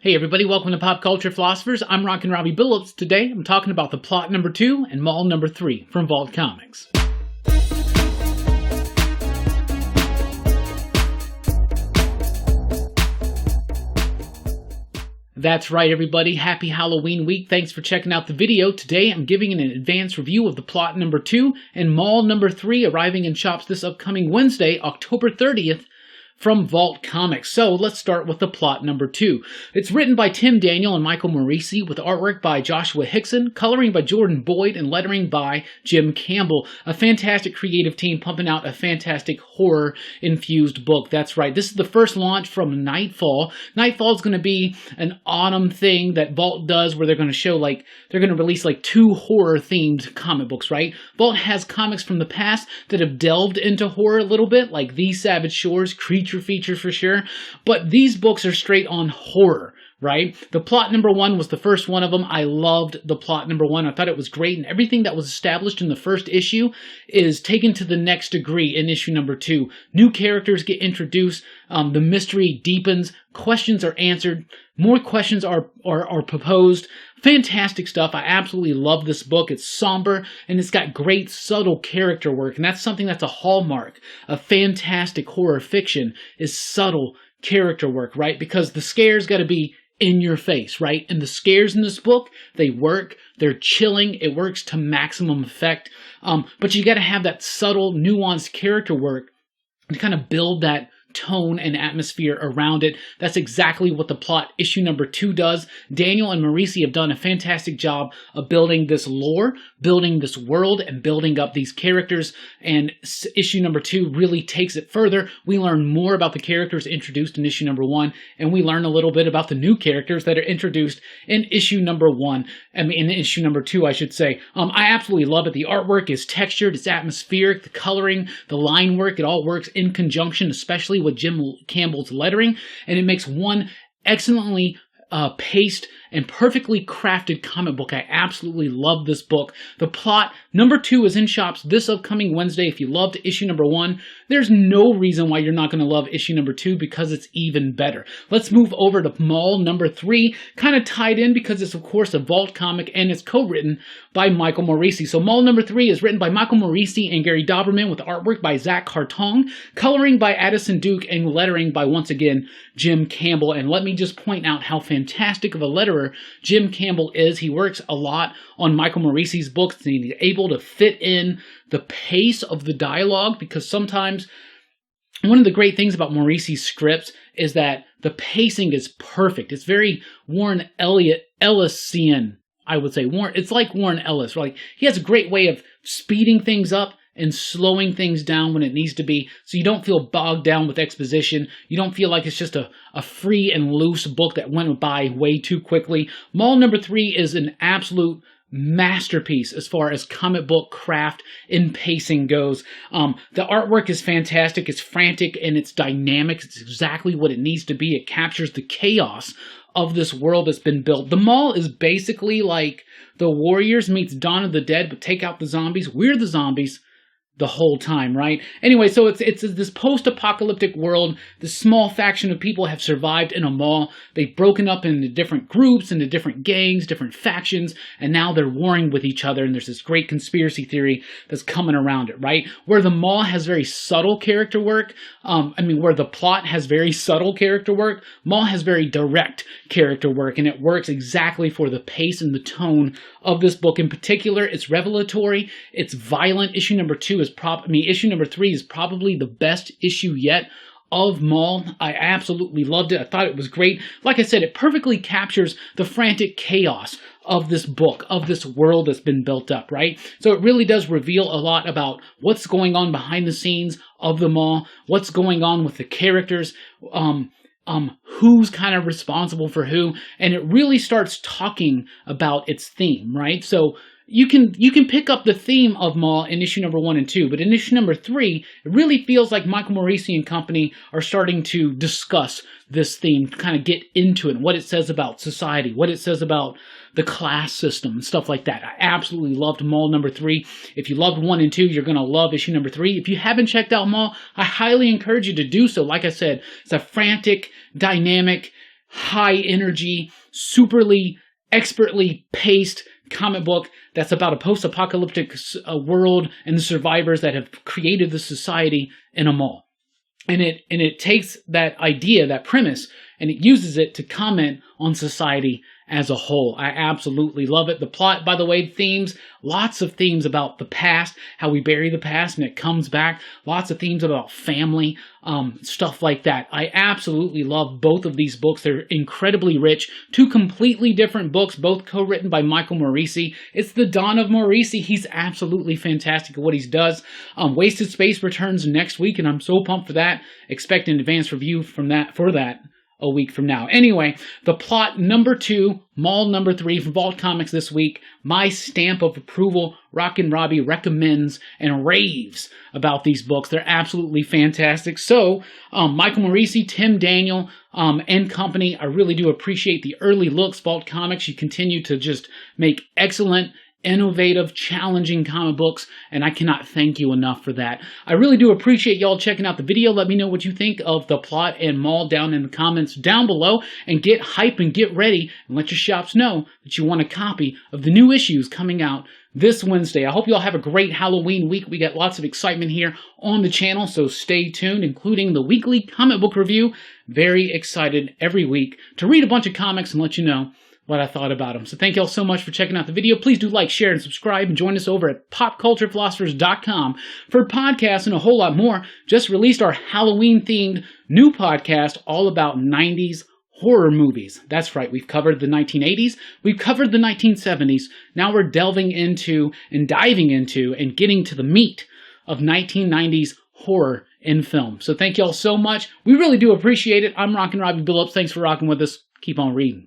Hey everybody, welcome to Pop Culture Philosophers. I'm Rockin Robbie Billups. Today I'm talking about the plot number 2 and Mall number 3 from Vault Comics. That's right everybody, happy Halloween week. Thanks for checking out the video. Today I'm giving an advanced review of the plot number 2 and Mall number 3 arriving in shops this upcoming Wednesday, October 30th. From Vault Comics. So let's start with the plot number 2. It's written by Tim Daniel and Michael Moreci with artwork by Joshua Hixson, coloring by Jordan Boyd, and lettering by Jim Campbell. A fantastic creative team pumping out a fantastic horror-infused book. That's right. This is the first launch from Nightfall. Nightfall is going to be an autumn thing that Vault does where they're going to show they're going to release 2 horror-themed comic books, right? Vault has comics from the past that have delved into horror a little bit, like These Savage Shores, Creature Feature for sure, but these books are straight on horror, right? The plot number 1 was the first one of them. I loved the plot number 1. I thought it was great, and everything that was established in the first issue is taken to the next degree in issue number 2. New characters get introduced, the mystery deepens, questions are answered, more questions are proposed. Fantastic stuff. I absolutely love this book. It's somber and it's got great subtle character work, and that's something that's a hallmark of fantastic horror fiction is subtle character work, right? Because the scares got to be in your face, right? And the scares in this book, they work. They're chilling. It works to maximum effect. But you got to have that subtle, nuanced character work to kind of build that tone and atmosphere around it. That's exactly what the plot issue number 2 does. Daniel and Moreci have done a fantastic job of building this lore, building this world, and building up these characters, and issue number 2 really takes it further. We learn more about the characters introduced in issue number 1, and we learn a little bit about the new characters that are introduced in issue number 2, I should say. I absolutely love it. The artwork is textured, it's atmospheric, the coloring, the line work, it all works in conjunction, especially with Jim Campbell's lettering, and it makes one excellently paced and perfectly crafted comic book. I absolutely love this book. The plot number 2 is in shops this upcoming Wednesday. If you loved issue number 1, there's no reason why you're not going to love issue number 2 because it's even better. Let's move over to Mall number 3, kind of tied in because it's of course a Vault comic and it's co-written by Michael Moreci. So Mall number 3 is written by Michael Moreci and Gary Dauberman with artwork by Zak Hartong, coloring by Addison and lettering by, once again, Jim Campbell. And let me just point out how fantastic of a letterer Jim Campbell is. He works a lot on Michael Moreci's books, and he's able to fit in the pace of the dialogue, because sometimes one of the great things about Moreci's scripts is that the pacing is perfect. It's very Warren Ellisian, I would say. It's like Warren Ellis, right? He has a great way of speeding things up and slowing things down when it needs to be, so you don't feel bogged down with exposition. You don't feel like it's just a free and loose book that went by way too quickly. Mall number 3 is an absolute masterpiece as far as comic book craft and pacing goes. The artwork is fantastic. It's frantic and it's dynamic. It's exactly what it needs to be. It captures the chaos of this world that's been built. The Mall is basically like the Warriors meets Dawn of the Dead, but take out the zombies. We're the zombies the whole time, right? Anyway, so it's this post-apocalyptic world. This small faction of people have survived in a mall. They've broken up into different groups, into different gangs, different factions, and now they're warring with each other, and there's this great conspiracy theory that's coming around it, right? Where the mall has very subtle character work, where the plot has very subtle character work, Mall has very direct character work, and it works exactly for the pace and the tone of this book in particular. It's revelatory, it's violent. Issue number 3 is probably the best issue yet of Mall. I absolutely loved it. I thought it was great. Like I said, it perfectly captures the frantic chaos of this book, of this world that's been built up, right? So it really does reveal a lot about what's going on behind the scenes of the Mall, what's going on with the characters, who's kind of responsible for who, and it really starts talking about its theme, right? So you can pick up the theme of Mall in issue number 1 and 2, but in issue number 3, it really feels like Michael Moreci and company are starting to discuss this theme, kind of get into it, what it says about society, what it says about the class system, and stuff like that. I absolutely loved Mall number 3. If you loved 1 and 2, you're going to love issue number 3. If you haven't checked out Mall, I highly encourage you to do so. Like I said, it's a frantic, dynamic, high energy, superly, expertly paced comic book that's about a post-apocalyptic world and the survivors that have created the society in a mall. And it takes that idea, that premise, and it uses it to comment on society as a whole. I absolutely love it. The plot, by the way, themes, lots of themes about the past, how we bury the past and it comes back. Lots of themes about family, stuff like that. I absolutely love both of these books. They're incredibly rich. Two completely different books, both co-written by Michael Moreci. It's the dawn of Moreci. He's absolutely fantastic at what he does. Wasted Space returns next week, and I'm so pumped for that. Expect an advanced review for that a week from now. Anyway, the plot number 2, Mall number 3 from Vault Comics this week. My stamp of approval. Rockin Robbie recommends and raves about these books. They're absolutely fantastic. So, Michael Moreci, Tim Daniel, and company, I really do appreciate the early looks. Vault Comics, you continue to just make excellent, innovative, challenging comic books, and I cannot thank you enough for that. I really do appreciate y'all checking out the video. Let me know what you think of the plot and Mall down in the comments down below, and get hype and get ready and let your shops know that you want a copy of the new issues coming out this Wednesday. I hope you all have a great Halloween week. We got lots of excitement here on the channel, so stay tuned, including the weekly comic book review. Very excited every week to read a bunch of comics and let you know what I thought about them. So thank you all so much for checking out the video. Please do like, share, and subscribe, and join us over at popculturephilosophers.com for podcasts and a whole lot more. Just released our Halloween-themed new podcast all about 90s horror movies. That's right, we've covered the 1980s, we've covered the 1970s. Now we're delving into and diving into and getting to the meat of 1990s horror in film. So thank you all so much. We really do appreciate it. I'm Rockin Robbie Billups. Thanks for rocking with us. Keep on reading.